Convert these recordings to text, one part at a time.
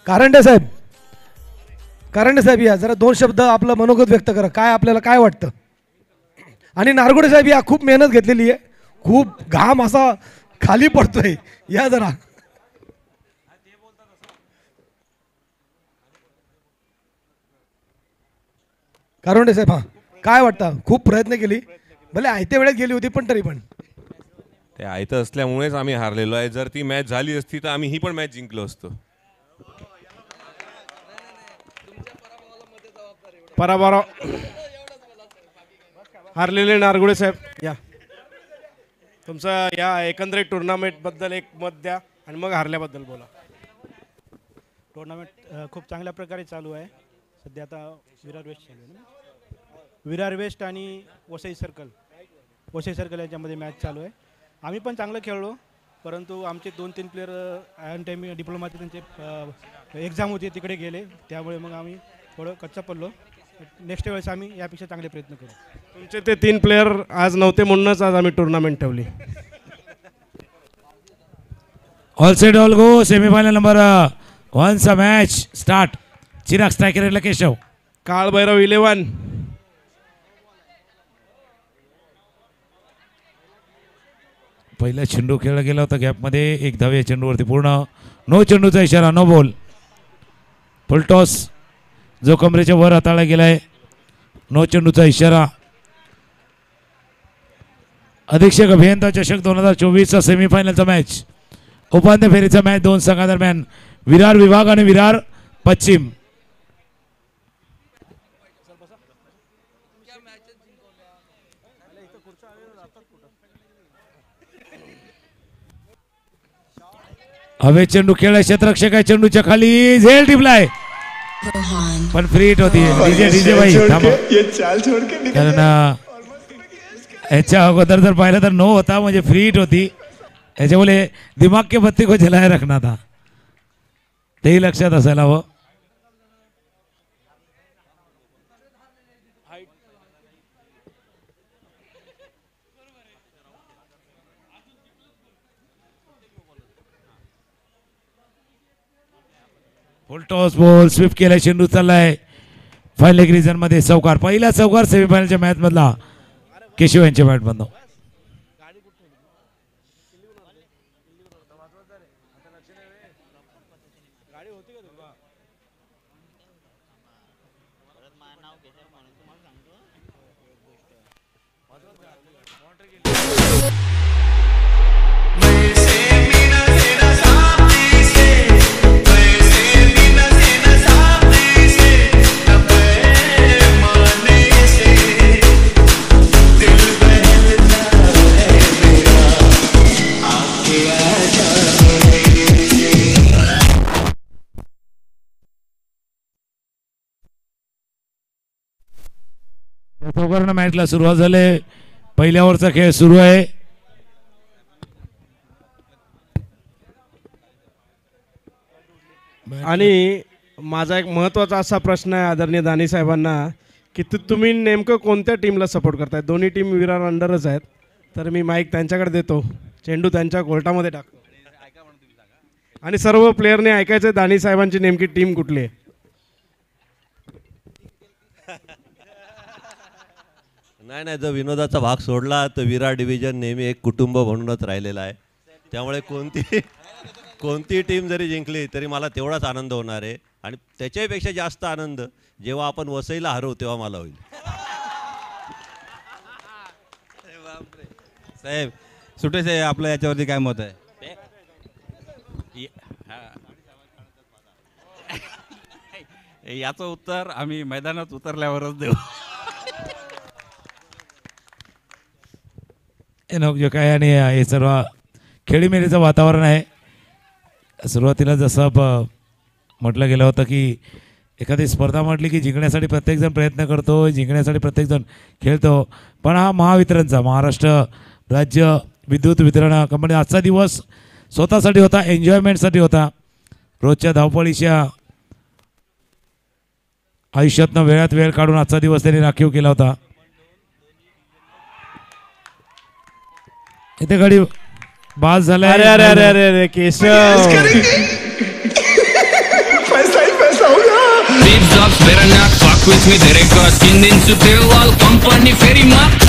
कारंडे साहेब या जरा दोन शब्द आपलं मनोगत व्यक्त करा, काय आपल्याला काय वाटतं. आणि नारगोडे साहेब या खूप मेहनत घेतलेली आहे, खूप घाम असा खाली पडतोय, या जरा. कारंडे साहेब हा काय वाटतं, खूप प्रयत्न केली, भले आयत्या वेळेत गेली होती पण तरी पण ते आयतं असल्यामुळेच आम्ही हारलेलो आहे. जर ती मॅच झाली असती तर आम्ही ही पण मॅच जिंकलो असतो. पराभव हारलेले नारगुडे साहेब या तुमचं या एकंदरीत टुर्नामेंटबद्दल एक मत द्या आणि मग हारल्याबद्दल बोला. टुर्नामेंट खूप चांगल्या प्रकारे चालू आहे. सध्या आता विरार वेस्ट चालू आहे ना, विरार वेस्ट आणि वसई सर्कल याच्यामध्ये मॅच चालू आहे. आम्ही पण चांगलं खेळलो, परंतु आमचे 2-3 प्लेयर आयन टाईम डिप्लोमाचे त्यांचे एक्झाम होती तिकडे गेले, त्यामुळे मग आम्ही थोडं कच्चा पडलो. नेक्स्ट वेळेस आम्ही यापेक्षा चांगले प्रयत्न करू. तुमचे ते 3 प्लेयर आज नव्हते म्हणूनच आज आम्ही टुर्नामेंट ठेवली. All set all go. Semifinal number 1 चा मॅच स्टार्ट. चिराग स्ट्रायकर केशव. काळभैरव 11. पहिला चेंडू खेळला गेला होता गॅपमध्ये, एक धाव या चेंडूवरती पूर्ण. नो चेंडूचा इशारा, नो बॉल. फुल टॉस जो कमरेच्या वर हाताळला गेलाय, नो चेंडूचा इशारा. अधीक्षक अभियंता चषक 2024 सेमीफायनलचा मॅच, उपांत्य फेरीचा मॅच 2 संघादरम्यान, विरार विभाग आणि विरार पश्चिम. हवे चेंडू खेळला, क्षेत्ररक्षक आहे, चेंडूच्या खाली झेल टिपलाय पण फ्री हिट होती. डीजे भाई थांबा, कारण याच्या अगोदर जर पाहिलं तर नो होता, म्हणजे फ्री हिट होती. याच्यामुळे दिमाग के बत्ती को जलाए रखना था, तेही लक्षात असायला हवं. फुल टॉस बॉल स्विफ्ट केलाय, चेंडू चाललाय फाईन लेग रिजन मध्ये. चौकार, पहिला चौकार सेमीफायनलच्या मॅच मधला केशव यांच्या बॅट मधून. मॅचला सुरुवात झाली, पहिल्या ओव्हरचा खेळ सुरू आहे. आणि माझा एक महत्त्वाचा असा प्रश्न आहे आदरणीय दानी साहेबांना, की तुम्ही नेमकं कोणत्या टीमला सपोर्ट करताय. दोन्ही टीम विरार अंडरच आहेत, तर मी माईक त्यांच्याकडे देतो, चेंडू त्यांच्या कोर्टामध्ये टाकतो आणि सर्व प्लेयरने ऐकायचं दानी साहेबांची नेमकी टीम कुठली आहे. नाही, जर विनोदाचा भाग सोडला तर विरार डिव्हिजन नेहमी एक कुटुंब म्हणूनच राहिलेला आहे. त्यामुळे कोणती टीम जरी जिंकली तरी मला तेवढाच आनंद होणार आहे. आणि त्याच्यापेक्षा जास्त आनंद जेव्हा आपण वसईला हरवू तेव्हा मला होईल. साहेब सुटे साहेब, आपलं याच्यावरती काय मत आहे. याचं उत्तर आम्ही मैदानात उतरल्यावरच देऊ. जे काय आणि हे सर्व खेळीमेळीचं वातावरण आहे. सुरुवातीला जसं म्हटलं गेलं होतं की एखादी स्पर्धा म्हटली की जिंकण्यासाठी प्रत्येकजण प्रयत्न करतो, जिंकण्यासाठी प्रत्येकजण खेळतो. पण हा महावितरणचा, महाराष्ट्र राज्य विद्युत वितरण कंपनी आजचा दिवस स्वतःसाठी होता, एन्जॉयमेंटसाठी होता. रोजच्या धावपळीच्या आयुष्यातनं वेळात वेळ काढून आजचा दिवस त्यांनी राखीव केला होता. इथे गाडी बाद झालाय. अरे Keshav Deep drops, Veranak, fuck with me, the record. Skin into tail wall, company, ferry mark.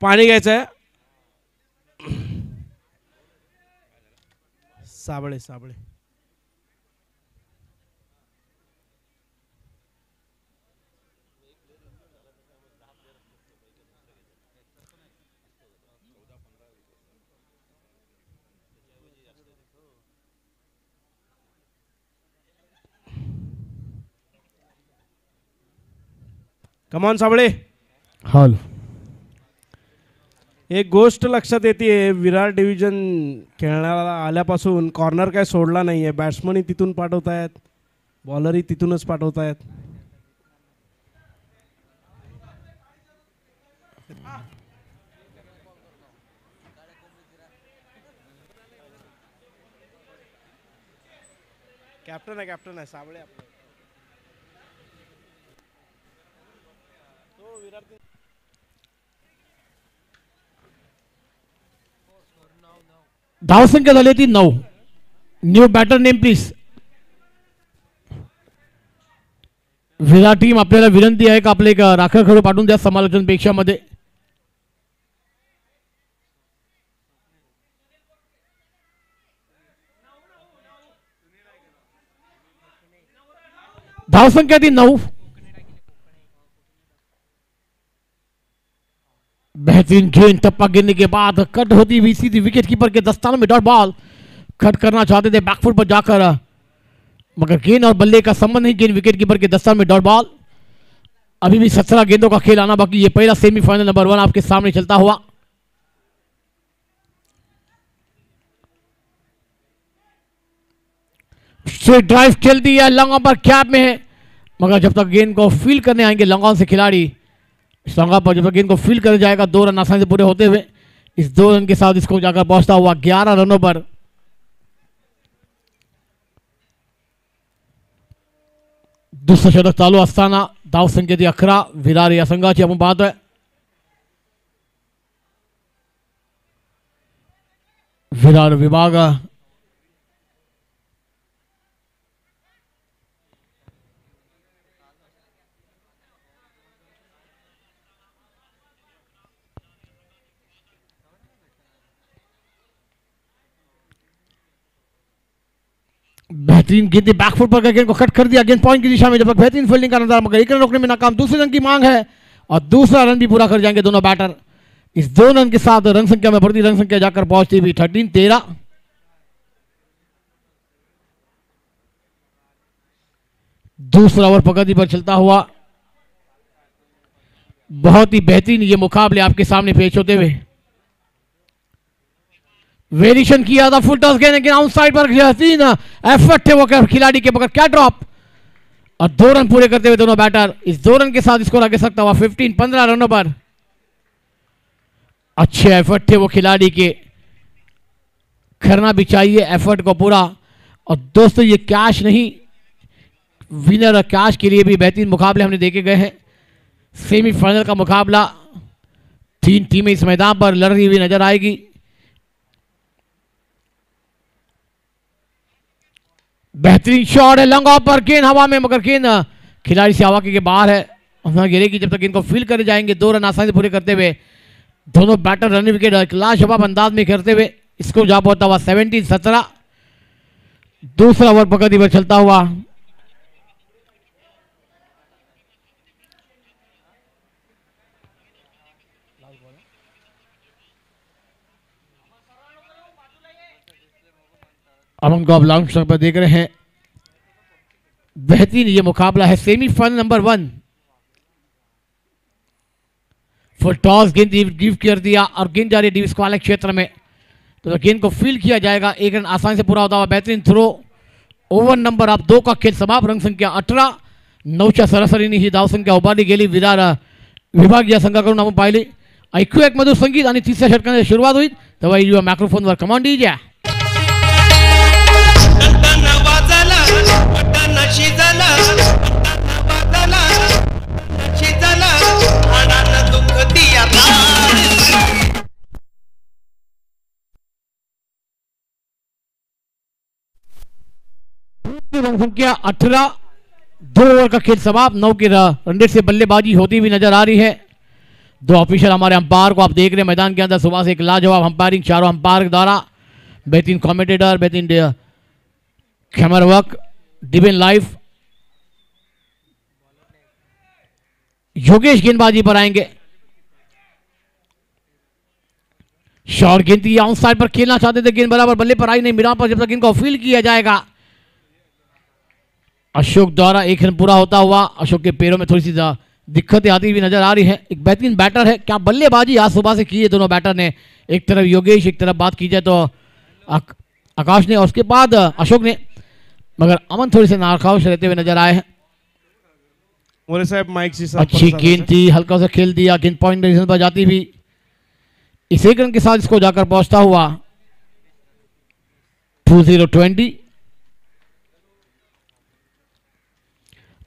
पाणी घ्यायचं आहे. साबळे साबळे कमॉन साबळे. हॉल एक गोष्ट लक्षात येते, विरार डिव्हिजन खेळण्याला आल्यापासून कॉर्नर काय सोडला नाही आहे. बॅट्समनही तिथून पाठवत आहेत, बॉलरही तिथूनच पाठवत आहेत. कॅप्टन आहे साबळे आपला. धावसंख्या झाली ती 9. New batter name please. Virat team आपल्याला विनंती आहे का आपले एक राखीव खेळाडू पाठवून द्या समालोचन पेक्षामध्ये. धावसंख्या थी 9. बेहतरीन गेंद, टप्पा गिरने के बाद कट होती हुई सीधी विकेट कीपर के दस्तानों में डॉट बॉल. कट करना चाहते थे बैकफुट पर जाकर, मगर गेंद और बल्ले का संबंध नहीं. गेंद विकेट कीपर के दस्तान में डॉट बॉल. अभी भी 17 गेंदों का खेल आना बाकी. ये पहला सेमीफाइनल नंबर 1 आपके सामने चलता हुआ. स्ट्रेट ड्राइव चलती है, लॉन्ग ऑन पर कैप में है, मगर जब तक गेंद को फील करने आएंगे लॉन्ग ऑन से खिलाड़ी, लॉन्ग पर जब तक गेंद को फील कर जाएगा 2 रन आसानी से पूरे होते हुए. इस 2 रन के साथ इसको जाकर पहुंचता हुआ 11 रनों पर. दुसरं षटक चालू असताना धावसंख्या ती 11. विरार या संघाची आपण पाहतोय. विरार विभाग बेहतरीन गेंद बैकफुट पर गेंद को कट कर दिया. गेंद पॉइंट की दिशा में, जब तक बेहतरीन फील्डिंग का नजारा, मगर एक रन रोकने में नाकाम. दूसरे रन की मांग है और दूसरा रन भी पूरा कर जाएंगे दोनों बैटर. इस 2 रन के साथ रन संख्या में बढ़ती रन संख्या जाकर पहुंचती हुई 13. दूसरा ओवर प्रगति पर चलता हुआ. बहुत ही बेहतरीन ये मुकाबले आपके सामने पेश होते हुए. वेरिएशन किया था फुल टॉस गेंद, लेकिन आउटसाइड पर बेहतरीन एफर्ट थे वो खिलाड़ी के, मगर क्या ड्रॉप. और 2 रन पूरे करते हुए दोनों बैटर. इस 2 रन के साथ स्कोर आगे सकता हुआ 15 रनों पर. अच्छे एफर्ट थे वो खिलाड़ी के, करना भी चाहिए एफर्ट को पूरा. और दोस्तों ये कैश नहीं, विनर और कैश के लिए भी बेहतरीन मुकाबले हमने देखे गए हैं. सेमीफाइनल का मुकाबला 3 टीमें इस मैदान पर लड़ रही हुई नजर आएगी. बेहतरीन शॉट है, लॉन्ग ऑफ पर गेंद हवा में, मगर गेंद खिलाड़ी से हवा के बाहर है. वहां गिरेगी जब तक इनको फील कर जाएंगे. 2 रन आसानी से पूरे करते हुए दोनों बैटर रन विकेट लाजवाब अंदाज में करते हुए इसको जा पहुंचता हुआ 17. दूसरा ओवर प्रगति पर चलता हुआ. अब हमको आप लॉन्ग स्ट्रोक पर देख रहे हैं. बेहतरीन ये मुकाबला है सेमीफाइनल नंबर 1. फुल टॉस गेंद गिव कर दिया और गेंद जा रही है डिविस वाले क्षेत्र में, तो गेंद को फील्ड किया जाएगा। एक रन आसानी से पूरा होता हुआ बेहतरीन थ्रो। ओव्हर नंबर आप 2 का खेल समाप्त। रंग संख्या 18, 9च्या सरासरीने ही धावसंख्या उभारली गेली विरार विभाग या संघाकडून आपण पाहिली। ऐकू एक मधुर संगीत आणि तिसऱ्या षटकाने सुरुवात होईल तेव्हा युवा मायक्रोफोनवर कमांड दीजिए। रन संख्या 18, 2 ओवर का खेल समाप्त। 9 के रन रेट से बल्लेबाजी होती हुई नजर आ रही है। 2 ऑफिशियल हमारे अंपायर को आप देख रहे हैं मैदान के अंदर। सुबह से एक लाजवाब अंपायरिंग चारों अंपायर के द्वारा, बेहतरीन कमेंटेटर, बेहतरीन कैमरा वर्क, डिविन लाइव। योगेश गेंदबाजी पर आएंगे। शॉर्ट गेंद थी, ऑन साइड पर खेलना चाहते थे, गेंद बराबर बल्ले पर आई नहीं। मिरान पर जब तक इनको फील्ड किया जाएगा। अशोक द्वारा 1 रन पूरा होता हुआ। अशोक के पैरों में थोड़ी सी दिक्कतें आती हुई नजर आ रही है। एक बेहतरीन बैटर है, क्या बल्लेबाजी आज सुबह से की है दोनों बैटर ने। एक तरफ योगेश, एक तरफ बात की जाए तो आकाश ने, और उसके बाद अशोक ने, मगर अमन थोड़ी से नाखाउश रहते हुए नजर आए हैं। मोरे साहब माइक से अच्छी गेंद थी, हल्का सा खेल दिया, गेंद पॉइंट डिवीजन पर जाती हुई। इस 1 रन के साथ इसको जाकर पहुंचता हुआ 2020।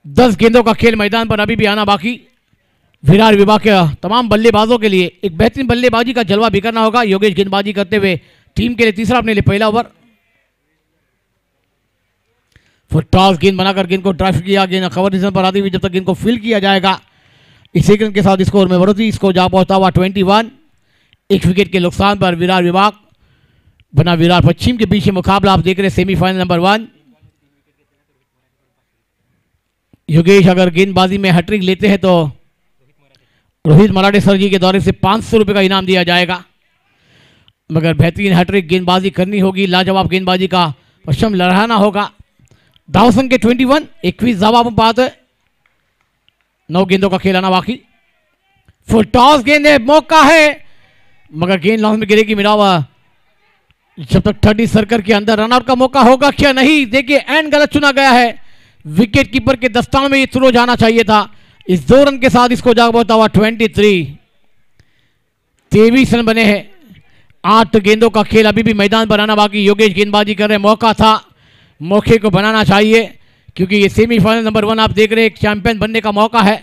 10 गेंदों का खेल मैदान पर अभी भी आना बाकी। विरार विभाग के तमाम बल्लेबाजों के लिए एक बेहतरीन बल्लेबाजी का जलवा बिखरना होगा। योगेश गेंदबाजी करते हुए टीम के लिए तीसरा, अपने लिए पहला ओवर। फिर टॉस गेंद बनाकर गेंद को ड्राइव किया, गेंद कवर डिवीजन पर आती हुई जब तक गेंद को फील्ड किया जाएगा। इस 1 रन के साथ स्कोर में बढ़ोतरी, इसको जा पहुंचता हुआ 21। 1 विकेट के नुकसान पर विरार विभाग बना विरार पश्चिम के बीच मुकाबला आप देख रहे सेमीफाइनल नंबर 1। योगेश अगर गेंदबाजी में हैट्रिक लेते हैं तो रोहित मराठे सर जी के दौरे से 500 रुपये का इनाम दिया जाएगा। मगर बेहतरीन हैट्रिक गेंदबाजी करनी होगी, लाजवाब गेंदबाजी का परचम लहराना होगा। दाव संख्या 21, 21 दावा पर बात है। 9 गेंदों का खेल आना बाकी। फुल टॉस गेंद है, मौका है, मगर गेंद लॉन्ग में गिरेगी। मिरावा जब तक 30 सर्कल के अंदर रनआउट का मौका होगा क्या, नहीं। देखिए एंड गलत चुना गया है। विकेट कीपर के दस्तान में ये थ्रो जाना चाहिए था। इस 2 रन के साथ इसको जाग पहुंचा हुआ 23। 23 रन बने हैं। 8 गेंदों का खेल अभी भी मैदान पर आना बाकी। योगेश गेंदबाजी कर रहे, मौका था, मौके को बनाना चाहिए क्योंकि ये सेमीफाइनल नंबर 1 आप देख रहे हैं, एक चैंपियन बनने का मौका है।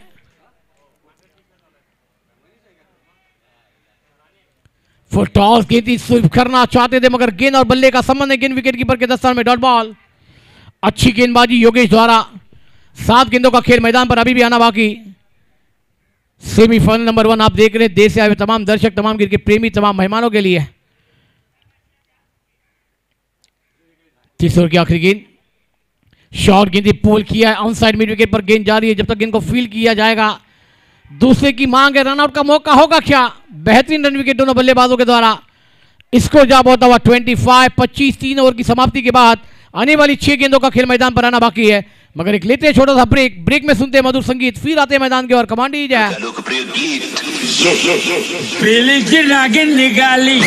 फुल टॉस गेंद स्वीप करना चाहते थे मगर गेंद और बल्ले का संबंध है। गेंद विकेट कीपर के दस्तान में, डॉट बॉल। अच्छी गेंदबाजी योगेश द्वारा। 7 गेंदों का खेल मैदान पर अभी भी आना बाकी। सेमीफाइनल नंबर 1 आप देख रहे हैं, देश से आए हुए तमाम दर्शक, तमाम क्रिकेट प्रेमी, तमाम मेहमानों के लिए। 30 ओवर की आखिरी गेंद, शॉर्ट गेंद पोल किया है, ऑन साइड मिड विकेट पर गेंद जा रही है। जब तक गेंद को फील्ड किया जाएगा, दूसरे की मांग है, रनआउट का मौका होगा क्या। बेहतरीन रन विकेट दोनों बल्लेबाजों के द्वारा। इसको जा पहुंचा हुआ 25। 25 3 ओवर की समाप्ति के बाद आने वाली 6 गेंदों का खेल मैदान पर आना बाकी है। मगर एक लेते हैं छोटा सा ब्रेक, ब्रेक में सुनते हैं मधुर संगीत, फिर आते हैं मैदान के और कमांड दी जाए। लोकप्रिय गीत पीली की नागिन निकाली।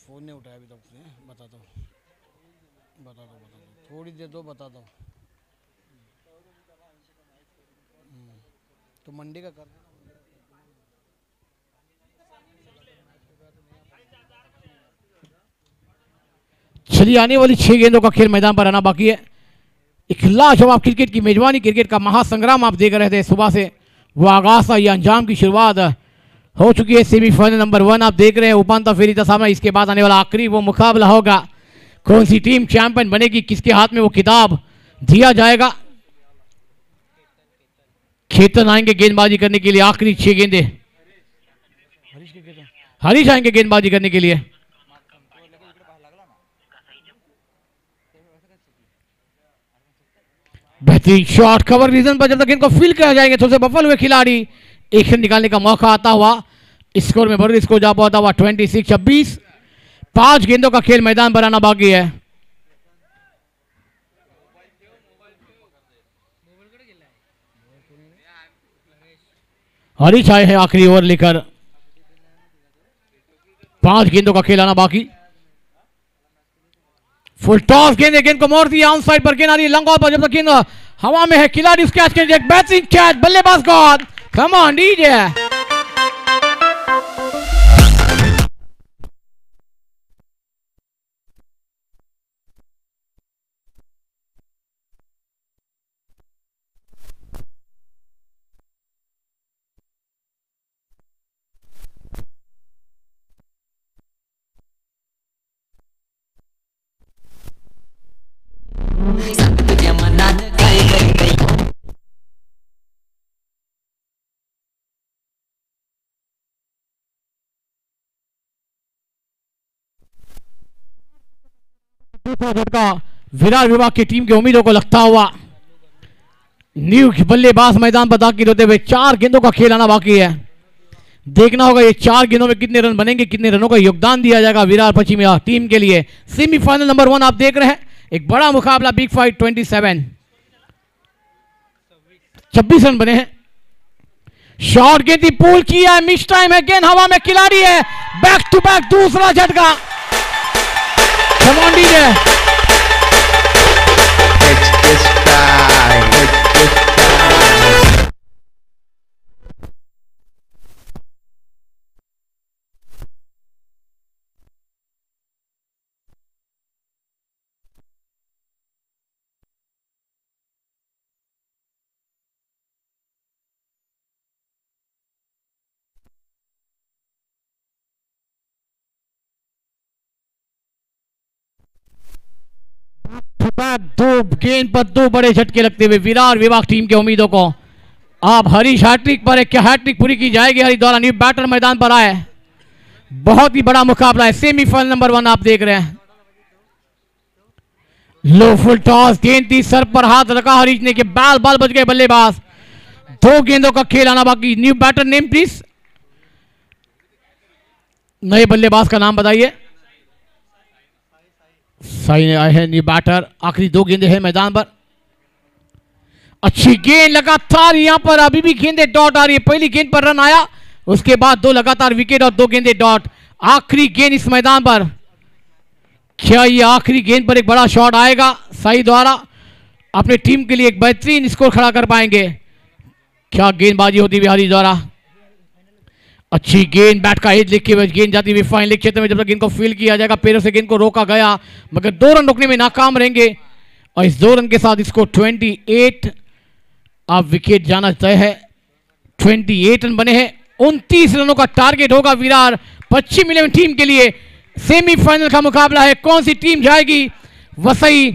फोन नहीं उठाया अभी तक उसने, बताता हूँ, थोड़ी देर दो, बताता हूँ। तो मंडे का कर। चलिए आने वाली 6 गेंदों का खेल मैदान पर आना बाकी है। एक लाजवाब क्रिकेट की मेजबानी, क्रिकेट का महासंग्राम आप देख रहे थे सुबह से, वो आगाज था, ये अंजाम की शुरुआत हो चुकी है। सेमीफाइनल नंबर 1 आप देख रहे हैं, उपांतर फेरी का सामना। इसके बाद आने वाला आखिरी वो मुकाबला होगा, कौन सी टीम चैंपियन बनेगी, किसके हाथ में वो खिताब दिया जाएगा। खेतन आएंगे गेंदबाजी करने के लिए, आखिरी 6 गेंदे हरीश आएंगे गेंदबाजी करने के लिए। बेहतरीन शॉट, कवर रीजन पर जब तक इनको फील किया जाएंगे, थोड़े से बफल हुए खिलाड़ी, एक रन निकालने का मौका आता हुआ, स्कोर में बढ़ स्कोर जा पाता हुआ 26-26। 5 गेंदों का खेल मैदान पर आना बाकी है। हरीश आए हैं आखिरी ओवर लेकर, 5 गेंदों का खेल आना बाकी। फुल टॉस गेंद, गेंद को मोड़ दिया, ऑन साइड पर गेंद आ रही है, लंग ऑन पर जब तक गेंद हवा में है, खिलाड़ी उस कैच के लिए एक बेहतरीन कैच, बल्लेबाज गॉड, कम ऑन डीजे। दूसरा झटका विराट विभाग की टीम की उम्मीदों को लगता हुआ, न्यू बल्लेबाज मैदान पर दाखिल होते हुए 4 गेंदों का खेल आना बाकी है। देखना होगा ये 4 गेंदों में कितने रन बनेंगे, कितने रनों का योगदान दिया जाएगा विराट पश्चिमी टीम के लिए। सेमीफाइनल नंबर 1 आप देख रहे हैं, एक बड़ा मुकाबला, बिग फाइट। 26 रन बने हैं। शॉट गेंद पुल किया, मिस टाइम है, गेंद हवा में, खिलाड़ी है, बैक टू बैक दूसरा झटका। दो गेंद पर 2 बड़े झटके लगते हुए विराट विभाग टीम के उम्मीदों को अब हरीश हैट्रिक पर है, क्या हैट्रिक पूरी की जाएगी हरीश द्वारा। न्यू बैटर मैदान पर आए, बहुत ही बड़ा मुकाबला है। सेमीफाइनल नंबर 1 आप देख रहे हैं। लो फुल टॉस, गेंद थी, सर पर हाथ रखा हरीश ने कि बाल बाल बच गए बल्लेबाज। 2 गेंदों का खेल आना बाकी। न्यू बैटर नेम प्लीज, नए बल्लेबाज का नाम बताइए। सही ने आए हैं न्यू बैटर, आखिरी 2 गेंदें हैं मैदान पर। अच्छी गेंद लगातार, यहां पर अभी भी गेंदें डॉट आ रही है। पहली गेंद पर रन आया, उसके बाद 2 लगातार विकेट और 2 गेंदें डॉट। आखिरी गेंद इस मैदान पर, क्या ये आखिरी गेंद पर एक बड़ा शॉट आएगा साई द्वारा, अपने टीम के लिए एक बेहतरीन स्कोर खड़ा कर पाएंगे? क्या गेंदबाजी होती हुई हरीश द्वारा। अच्छी गेंद, बैट का एज लिखे हुए गेंद जाती हुई फाइनल क्षेत्र में, जब तक गेंद को फील किया जाएगा, पैरों से गेंद को रोका गया, मगर 2 रन रोकने में नाकाम रहेंगे। और इस 2 रन के साथ इसको 28 अब विकेट जाना तय है। 28 रन बने हैं, 29 रनों का टारगेट होगा विराट पश्चिम इलेवन टीम के लिए। सेमीफाइनल का मुकाबला है, कौन सी टीम जाएगी वसई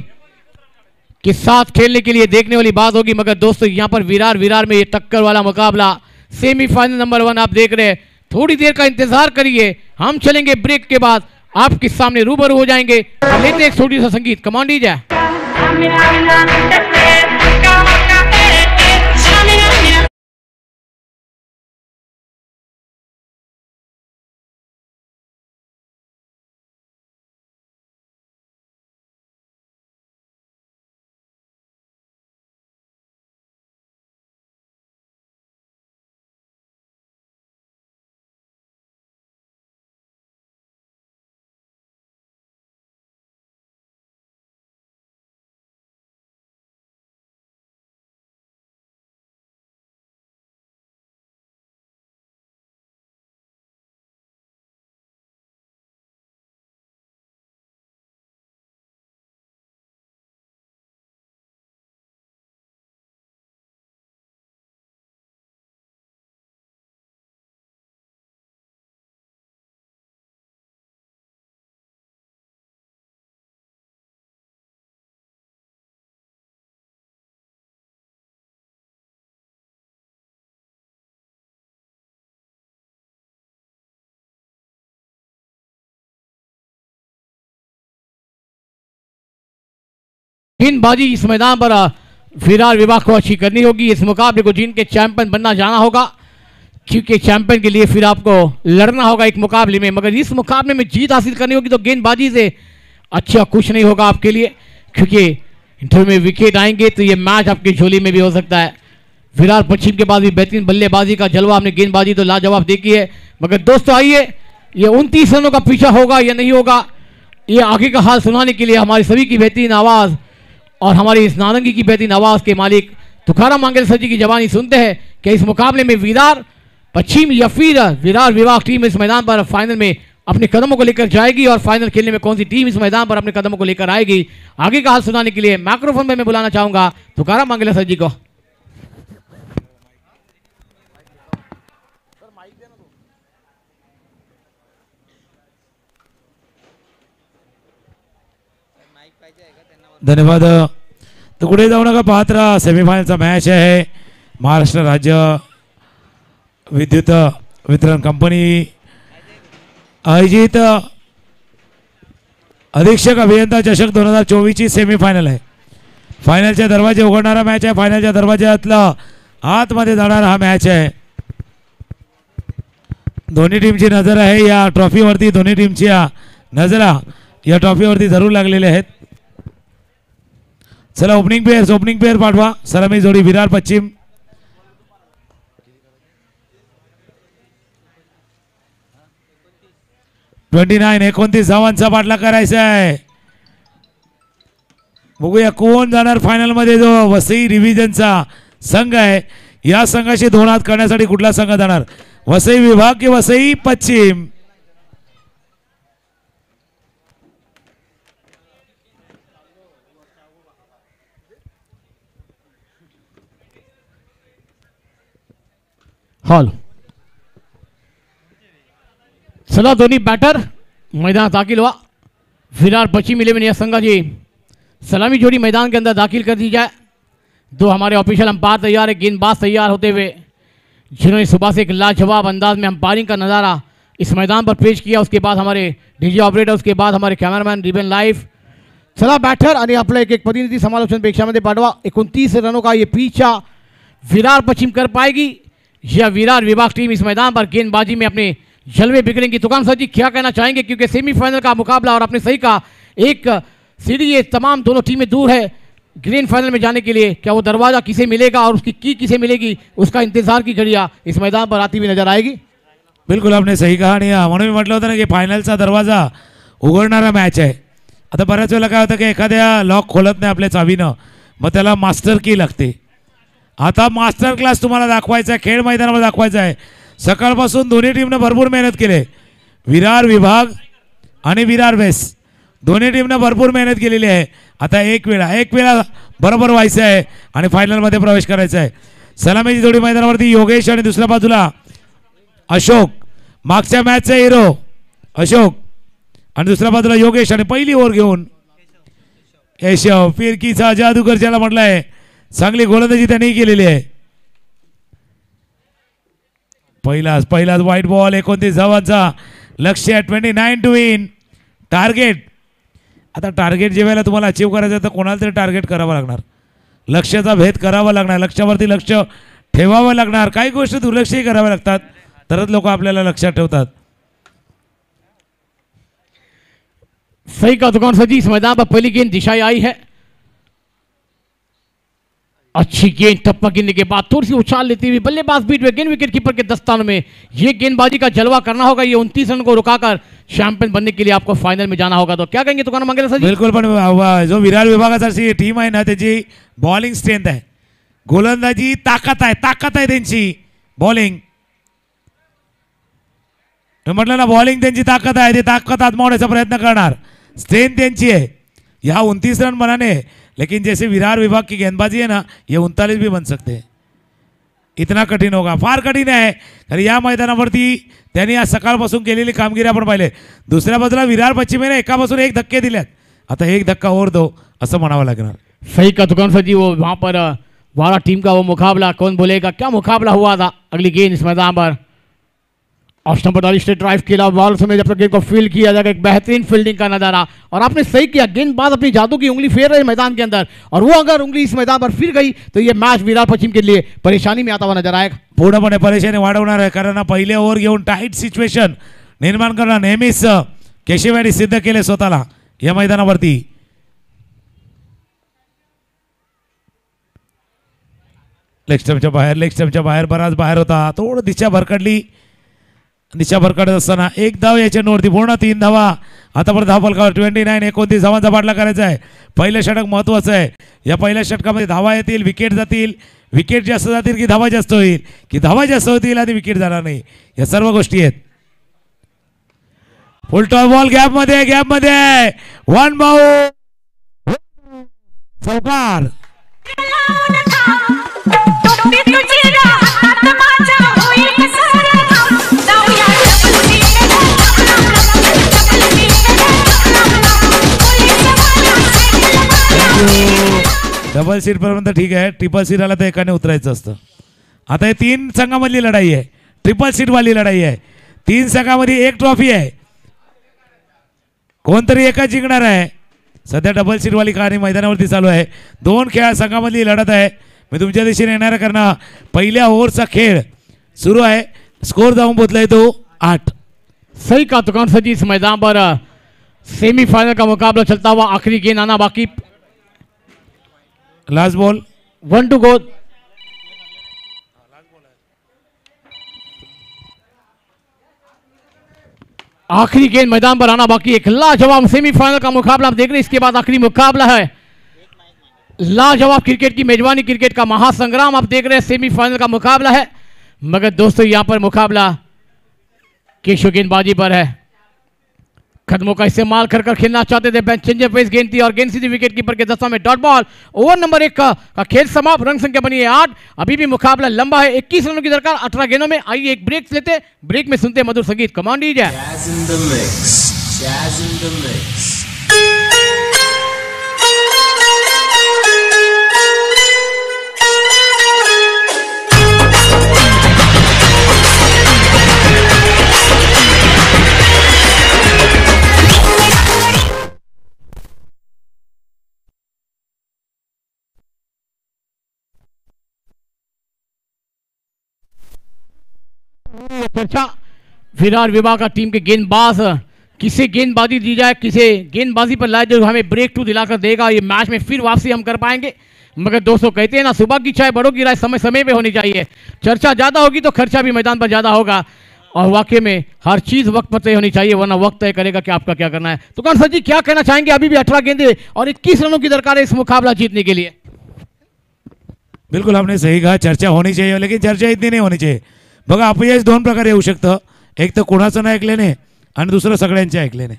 के साथ खेलने के लिए, देखने वाली बात होगी। मगर दोस्तों यहां पर विरार में ये टक्कर वाला मुकाबला, सेमीफाइनल नंबर 1 आप देख रहे हैं। थोड़ी देर का इंतजार करिए, हम चलेंगे ब्रेक के बाद, आपके सामने रूबरू हो जाएंगे। लेते एक छोटी सा संगीत, कमांड दीजिए। गेंदबाजी इस मैदान पर विरार विभाग को अच्छी करनी होगी। इस मुकाबले को जीत के चैंपियन बनना जाना होगा, क्योंकि चैंपियन के लिए फिर आपको लड़ना होगा एक मुकाबले में। मगर इस मुकाबले में जीत हासिल करनी होगी तो गेंदबाजी से अच्छा कुछ नहीं होगा आपके लिए, क्योंकि इंटरव्यू में विकेट आएंगे तो ये मैच आपकी झोली में भी हो सकता है। विरार पश्चिम के बाद भी बेहतरीन बल्लेबाजी का जलवा, हमने गेंदबाजी तो लाजवाब देखी है। मगर दोस्तों आइए, ये 29 रनों का पीछा होगा या नहीं होगा, ये आगे का हाल सुनाने के लिए हमारी सभी की बेहतरीन आवाज़ और हमारी इस नारंगी की बेहतरीन आवाज़ के मालिक तुकाराम मांगेल सर जी की जवानी सुनते हैं कि इस मुकाबले में विरार पश्चिम या फिर विरार विभाग टीम इस मैदान पर फाइनल में अपने कदमों को लेकर जाएगी और फाइनल खेलने में कौन सी टीम इस मैदान पर अपने कदमों को लेकर आएगी। आगे का हाल सुनाने के लिए माइक्रोफोन में मैं बुलाना चाहूंगा तुकाराम मांगेल सर जी को। धन्यवाद. तर कुठे जाऊ नका, पाहत राहा. सेमीफायनलचा मॅच आहे. महाराष्ट्र राज्य विद्युत वितरण कंपनी आयोजित अधीक्षक अभियंता चषक 2024 ची सेमीफायनल आहे. फायनलचे दरवाजे उघडणारा मॅच आहे. फायनलच्या दरवाज्यातला आतमध्ये जाणारा हा मॅच आहे. दोन्ही टीमची नजर आहे या ट्रॉफीवरती. दोन्ही टीमच्या नजरा या ट्रॉफीवरती जरूर लागलेल्या आहेत. चला ओपनिंग पेअर पाठवा. सलामी जोडी विरार पश्चिम. $29 29 धावांचा पाठला करायचा आहे. बघूया कोण जाणार फायनल मध्ये. जो वसई डिव्हिजनचा संघ आहे, या संघाशी 2 हात करण्यासाठी कुठला संघ जाणार, वसई विभाग की वसई पश्चिम. हॉल चला दोन्ही बैटर मैदान दाखिल हुआ. विरार पश्चिम 11 या संघाजी सलामी जोड़ी मैदान के अंदर दाखिल कर दी जाए. 2 हमारे ऑफिशियल अंपायर तैयार है, गेंदबाज तैयार होते हुए, जिन्होंने सुबह से एक लाजवाब अंदाज में अंपायरिंग का नज़ारा इस मैदान पर पेश किया. उसके बाद हमारे डीजे ऑपरेटर, उसके बाद हमारे कैमरामैन रिबन लाइव. चला बैटर आणि आपलं एक प्रतिनिधी समालोचन प्रेक्षामध्ये पाठवा. 29 रनों का ये पीछा विरार पश्चिम कर पाएगी या विरार विभाग टीम इस मैदान पर गेंदबाजी में अपने जलवे बिखरेंगी. तुकाराम सर जी क्या कहना चाहेंगे, क्योंकि सेमीफाइनल का मुकाबला और आपने सही कहा एक सीढ़ी ये तमाम दोनों टीमें दूर है ग्रैंड फाइनल में जाने के लिए. क्या वो दरवाजा किसे मिलेगा और उसकी की किसे मिलेगी, उसका इंतजार की घड़िया इस मैदान पर आती हुई नजर आएगी. बिल्कुल आपने सही कहा. आणि म्हणून मी म्हटलं होतं ना की फायनलचा दरवाजा उघडणारा मॅच आहे. आता बऱ्याच वेळेला काय होतं की एखाद्या लॉक खोलत नाही आपल्या चावीनं, मग त्याला मास्टर की लागते. आता मास्टर क्लास तुम्हाला दाखवायचा आहे, खेळ मैदानावर दाखवायचा आहे. सकाळपासून दोन्ही टीमनं भरपूर मेहनत केली. विरार विभाग आणि विरार वेस्ट दोन्ही टीमनं भरपूर मेहनत केलेली आहे. आता एक वेळा बरोबर व्हायचं आहे आणि फायनलमध्ये प्रवेश करायचा आहे. सलामीची जोडी मैदानावरती योगेश आणि दुसऱ्या बाजूला अशोक. मागच्या मॅचचा हिरो अशोक आणि दुसऱ्या बाजूला योगेश आणि पहिली ओव्हर घेऊन केशव. फिरकीचा जादूगर ज्याला म्हटलंय, चांगली गोलंदाजी त्यांनी केलेली आहे. पहिलाच व्हाईट बॉल. 29 धावांचा लक्ष्य. 29 टू विन. टार्गेट, आता टार्गेट जे वेळेला तुम्हाला अचीव करायचं तर कोणाला तरी टार्गेट करावं लागणार, लक्ष्याचा भेद करावा लागणार, लक्ष्यावरती लक्ष ठेवावं लागणार. काही गोष्टी दुर्लक्षही कराव्या लागतात, तरच लोक आपल्याला लक्षात ठेवतात. सही का दुकान सर जी, इस मैदान पर पहली गेंद दिशाई आई है. अच्छी गेंद टप्पा गिरने के बाद थोड़ी सी उछाल लेती हुई बल्लेबाज बीट हुए. गेंद विकेट कीपर के दस्तान में ये गेंदबाजी का जलवा करना होगा. ये 29 रन को रुकाकर चैंपियन बनने के लिए आपको फाइनल में जाना होगा. तो क्या कहेंगे तुकाराम मांगेल सर जी? बिल्कुल. पण जो विरार विभागाची टीम आहे ना, त्याची बॉलिंग स्ट्रेंथ आहे, गोलंदाजी ताकद आहे त्यांची. बॉलिंग म्हटलं ना, बॉलिंग त्यांची ताकद आहे, ते ताकद आजमावण्याचा प्रयत्न करणार. स्ट्रेंथ त्यांची आहे. या 29 रन बनाने, लेकिन जैसे विरार विभाग की गेंदबाजी है ना, ये 39 भी बन सकते हैं. इतना कठीण होगा, फार कठीण आहे. कारण या मैदानावरती त्यांनी आज सकाळपासून केलेली कामगिरी आपण पाहिले. दुसऱ्या बाजूला विरार पश्चिमेने एकापासून एक धक्के दिलेत. आता एक धक्का और दो असं म्हणावं लागणार. सही का दुकान सर जी, वो वहाँ पर वारा टीम का वो मुकाबला, कौन बोलेगा क्या मुकाबला हुआ था. अगली गेंद इस मैदान पर ऑफ नंबर 42 स्ट्रेट ड्राइव खेला बॉल समय जब तक गेंद को फील्ड किया जाएगा, एक बेहतरीन फील्डिंग का नजारा। और आपने सही किया, गेंदबाज अपनी जादू की उंगली फेर रहे मैदान के अंदर, और वो अगर उंगली इस मैदान पर फिर गई तो ये मैच विराट पश्चिम के लिए परेशानी में आता हुआ नजर आएगा। पूर्णपणे परेशानी वाढवणार आहे, कारण पहिले ओव्हर घेऊन टाईट सिच्युएशन निर्माण करणं नेहमीच केशव सिद्ध केले स्वतःला या मैदानावरती। लेग स्टंपच्या बाहेर बराच बाहेर होता, थोडं दिशा भरकडत असताना एक धाव याच्या नोवरती, पूर्ण 3 धावा आतापर्यंत धाव फलकावर 29 धावांचा पाठला करायचा आहे। पहिलं षटक महत्वाचं आहे, या पहिल्या षटकामध्ये धावा येतील, विकेट जातील, विकेट जास्त जातील की धावा जास्त होईल, की धावा जास्त होतील आणि विकेट जाणार नाही, या सर्व गोष्टी आहेत। फुल टॉस बॉल गॅपमध्ये 1 बाउंड चौकार। डबल सीट पर्यंत ठीक आहे, ट्रिपल सीट आला तर एकाने उतरायचं असतं। आता हे 3 संघामधली लढाई आहे, ट्रिपल सीट वाली लढाई आहे, 3 संघामध्ये 1 ट्रॉफी आहे, कोणतरी एकच जिंकणार आहे। सध्या डबल सीट वाली कहाणी मैदानावरती चालू आहे, 2 खेळ संघामधली लढत आहे। मी तुमच्या दिशेने येणार आहे, कारण पहिल्या ओव्हरचा खेळ सुरू आहे, स्कोर जाऊन पोहोचलाय तो 8। सही का दुकान सजी इस मैदान पर सेमीफाइनल का मुकाबला चलता हुआ, आखिरी गेंद आना बाकी, लास्ट बॉल 1 टू गो। आखिरी गेंद मैदान पर आना बाकी, एक लाजवाब सेमीफाइनल का मुकाबला आप देख रहे हैं। इसके बाद आखिरी मुकाबला है, लाजवाब क्रिकेट की मेजबानी, क्रिकेट का महासंग्राम आप देख रहे हैं, सेमीफाइनल का मुकाबला है। मगर दोस्तों यहां पर मुकाबला केशव गेंदबाजी पर है, कदमों का इस्तेमाल कर खेलना चाहते थे, बेंच चेंजर पेस गेंद थी और गेंद सीधी विकेट कीपर के दस्ता में डॉट बॉल। ओवर नंबर 1 का खेल समाप्त, रंग संख्या बनी है 8। अभी भी मुकाबला लंबा है, 21 रनों की दरकार 18 गेंदों में। आइए एक ब्रेक लेते, ब्रेक में सुनते मधुर संगीत, कमांड दीजिए। चर्चा विराट विभाग का टीम के गेंदबाज, किसे गेंदबाजी दी जाए, किसे गेंदबाजी पर लाए जो हमें ब्रेक 2 दिलाकर देगा, ये मैच में फिर वापसी हम कर पाएंगे। मगर दोस्तों कहते हैं ना, सुबह की चाय बड़ों की राय समय समय पे होनी चाहिए। चर्चा ज्यादा होगी तो खर्चा भी मैदान पर ज्यादा होगा, और वाकई में हर चीज वक्त पर तय होनी चाहिए, वरना वक्त तय करेगा कि आपका क्या करना है। तो कौन सर जी क्या कहना चाहेंगे? अभी भी 18 गेंदे और 21 रनों की दरकार है इस मुकाबला जीतने के लिए। बिल्कुल आपने सही कहा, चर्चा होनी चाहिए, लेकिन चर्चा इतनी नहीं होनी चाहिए। बघा अपयश 2 प्रकारे येऊ शकतं, एक तर कोणाचं नाही ऐकल्याने आणि दुसरं सगळ्यांच्या ऐकल्याने,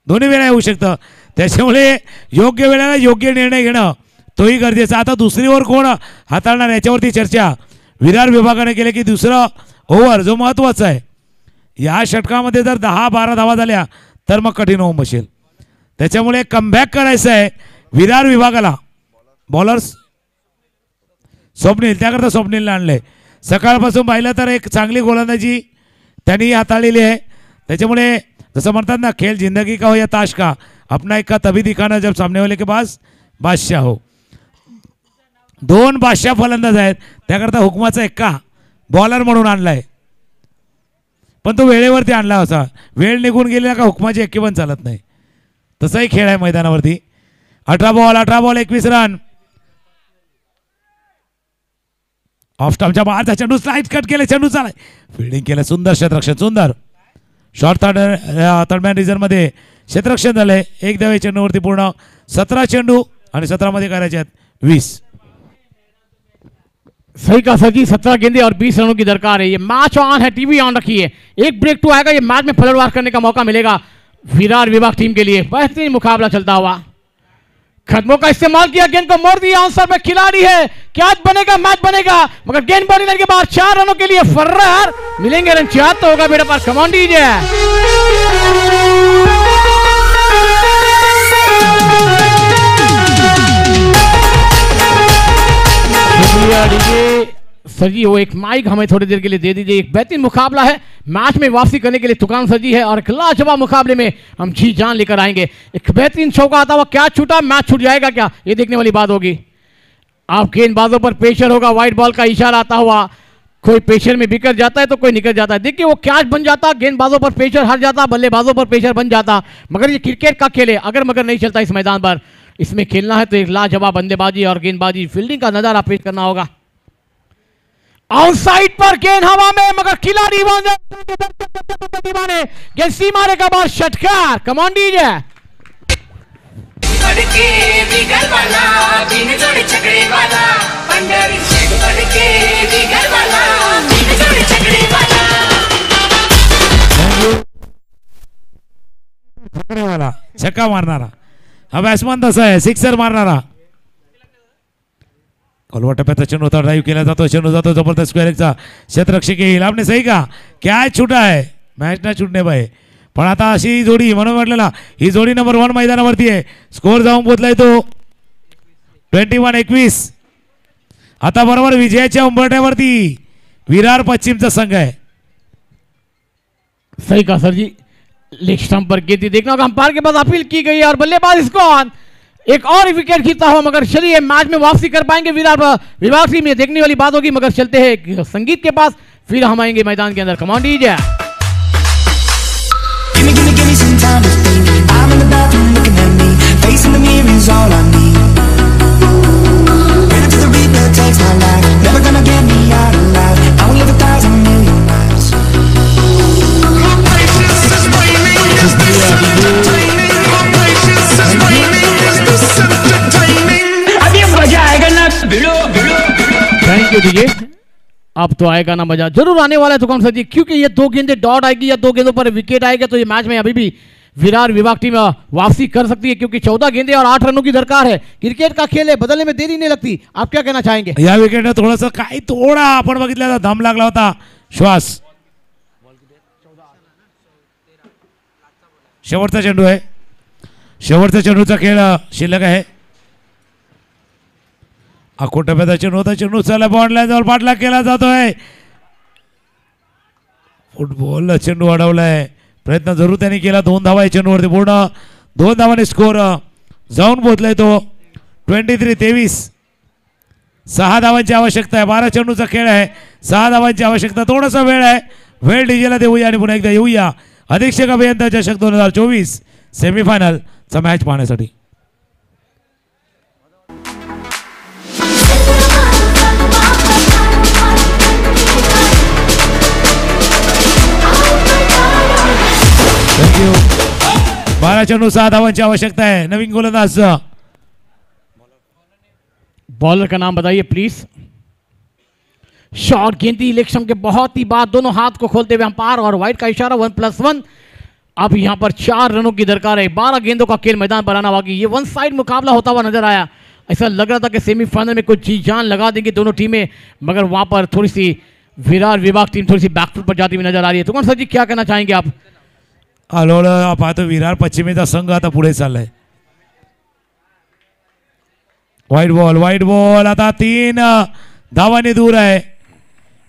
दोन्ही वेळा येऊ शकतं। त्याच्यामुळे योग्य वेळेला योग्य निर्णय घेणं तोही गरजेचा। आता दुसरी ओव्हर कोण हाताळणार याच्यावरती चर्चा विराट विभागाने केली की दुसरा ओव्हर जो महत्त्वाचा आहे, या षटकामध्ये जर 10-12 धावा झाल्या तर मग कठीण होऊन बसेल। त्याच्यामुळे कमबॅक करायचं आहे विराट विभागाला। बॉलर्स स्वप्नील, त्याकरता स्वप्नीलला आणले। सकाळपासून पाहिलं तर एक चांगली गोलंदाजी त्यांनी हाताळलेली आहे। त्याच्यामुळे जसं म्हणतात ना, खेल जिंदगी का हो या ताश का, अपना एक का तभी दिखाना जब सामने वाले के पास बादशाह हो। 2 बादशाह फलंदाज आहेत, त्याकरता हुकमाचा एक्का बॉलर म्हणून आणलाय, पण तो वेळेवरती आणला होता। वेळ निघून गेली का हुकमाची एक्की पण चालत नाही, तसाही खेळ आहे मैदानावरती। 18 बॉल 21 रन। ऑफ स्टंपच्या बाहेरचा चेंडू स्लाइड कट केले, चेंडू चालाय, फिल्डिंग केलं, सुंदर क्षेत्ररक्षण, सुंदर शॉर्ट थर्डमॅन रिझन मध्ये क्षेत्ररक्षण झालंय। एक धावे चेंडूवरती पूर्ण 17 चेंडू आणि 17 मध्ये करायचे आहेत 20। सही का सर जी, 17 गेंदे और 20 रनों की दरकार है। ये मैच ऑन है, टीवी ऑन रखिए, एक ब्रेक 2 आएगा, ये मैच में पलटवार करने का मौका मिलेगा विराट विभाग टीम के लिए। बेहतरीन मुकाबला चलता हुआ, कदमों का इस्तेमाल किया, गेंद को मोड़ दिया, आंसर पे खिलाड़ी है, क्या बनेगा, मैच बनेगा। मगर गेंद बॉलिंग के बाद 4 रनों के लिए फर्रार मिलेंगे, रन 4 तो होगा मेरे पास, कमांड दीजिए। सर जी वो एक माइक हमें थोड़ी देर के लिए दे दीजिए। एक बेहतरीन मुकाबला है, मैच में वापसी करने के लिए तुकान सजी है और एक लाजवाब मुकाबले में हम जी जान लेकर आएंगे। एक बेहतरीन चौका आता हुआ क्या छूटा, मैच छूट जाएगा क्या, ये देखने वाली बात होगी। आप गेंदबाजों पर प्रेशर होगा, व्हाइट बॉल का इशारा आता हुआ, कोई प्रेशर में बिखर जाता है तो कोई निकल जाता है। देखिए वो कैच बन जाता, गेंदबाजों पर प्रेशर हट जाता, बल्लेबाजों पर प्रेशर बन जाता। मगर ये क्रिकेट का खेल है, अगर मगर नहीं चलता इस मैदान पर। इसमें खेलना है तो एक लाजवाब बल्लेबाजी और गेंदबाजी फील्डिंग का नजारा पेश करना होगा। आउटसाइड पर गेंद हवा में, मगर खिलाड़ी गेंद सीमा रेखा बाहर, षटकार। Come on DJ. वाला छक्का मारणारा हा बॅट्समन तसा आहे, सिक्सर मारणारा। खोलवा टप्प्याचा चेंडू ड्राईव्ह केला जातो, चेंडू जातो जबरदस्त स्क्वेअरचा, क्षेत्ररक्षक येईल। आपने सही का कॅच छुटा आहे, मॅच ना छुटणे पाहिजे, पण आता अशी जोडी म्हणून म्हटलेला ही जोडी नंबर 1 मैदानावरती आहे। स्कोर जाऊन पोहोचलाय तो 21-21। आता बरोबर विजयाच्या उंबरठ्यावरती विरार पश्चिमचा संघ आहे। सही कहा सर जी, लेग स्टंप पर गेंद देखना होगा, अंपायर के पास अपील की गई है और बल्लेबाज इसको एक और विकेट खींचता हुआ। मगर चलिए मैच में वापसी कर पाएंगे विराट विभाग टीम, में देखने वाली बात होगी। मगर चलते हैं संगीत के पास, फिर हम आएंगे मैदान के अंदर। Come on DJ. Thank you DJ. अब तो आएगा ना मजा, जरूर आने वाला है तुकान सर जी, क्योंकि ये 2 गेंदें डॉट आएगी या 2 गेंदों पर विकेट आएगा तो ये मैच में अभी भी विरार विभाग टीम वापसी कर सकती है, क्योंकि 14 गेंदें और 8 रनों की दरकार है। क्रिकेट का खेल है, बदलने में देरी नहीं लगती। आप क्या कहना चाहेंगे? या विकेटने थोडंसं काही थोडा आपण बघितलं तर दम लागला होता, श्वास। शेवटचा चेंडू आहे, शेवटचा चेंडूचा खेळ शिल्लक आहे। अकोटप्याचा चेंडू होता, चेंडू चला बॉन्ड लाईन जवळ पाठलाग केला जातोय। फुटबॉल चेंडू अडवलाय, प्रयत्न जरूर त्यांनी केला। 2 धावा आहे चेंडूवरती, पूर्ण 2 धावांनी स्कोर जाऊन पोहोचलाय तो 23-23। 6 धावांची आवश्यकता आहे, 12 चेंडूचा खेळ आहे, 6 धावांची आवश्यकता। थोडासा वेळ आहे, वेळ डीजेला देऊया आणि पुन्हा एकदा येऊया अधीक्षक अभियंता चषक 2024 सेमीफायनलचा मॅच पाहण्यासाठी। Thank you. 12 चेंडू 6 धावांची आवश्यकता है। नवीन गोलंदाज बॉलर का नाम बताइए प्लीज। शॉट गेंदी इलेक्शन के बहुत ही बाद दोनों हाथ को खोलते हुए अंपायर और वाइट का इशारा 1+1। अब यहां पर 4 रनों की दरकार है, 12 गेंदों का खेल मैदान पर आना बाकी। ये 1 साइड मुकाबला होता हुआ नजर आया, ऐसा लग रहा था कि सेमीफाइनल में कुछ जी जान लगा देंगी दोनों टीमें, मगर वहां पर थोड़ी सी विरार विभाग टीम थोड़ी सी बैकफुट पर जाती हुई नजर आ रही है। तो कौन सर जी क्या कहना चाहेंगे आप? हळूहळू पाहतो विरार पश्चिमेचा संघ आता पुढे चाललाय। वाईट बॉल आता 3 धावांनी दूर आहे।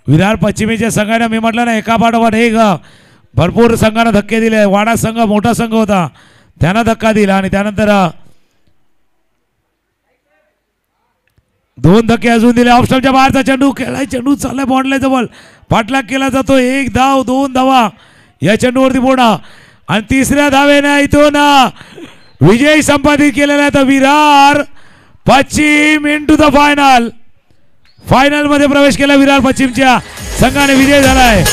विरार पश्चिमेच्या संघाने मी म्हटलं ना एका पाठोपाठ एक भरपूर संघाने धक्के दिले। वाडा संघ मोठा संघ होता, त्यानं धक्का दिला आणि त्यानंतर 2 धक्के अजून दिले। ऑफस्टंपच्या बाहेरचा चेंडू खेळाय, चेंडू चाललाय बॉन्डला जवळ, पाठलाग केला जातो। 1 धाव 2 धावा या चेंडूवरती पूर्ण आणि 3ऱ्या धावेने इथून विजय संपादित केलेला आहे। तर विरार पश्चिम इनटू द फायनल मध्ये प्रवेश केला। विरार पश्चिमच्या संघाने विजय झाला आहे।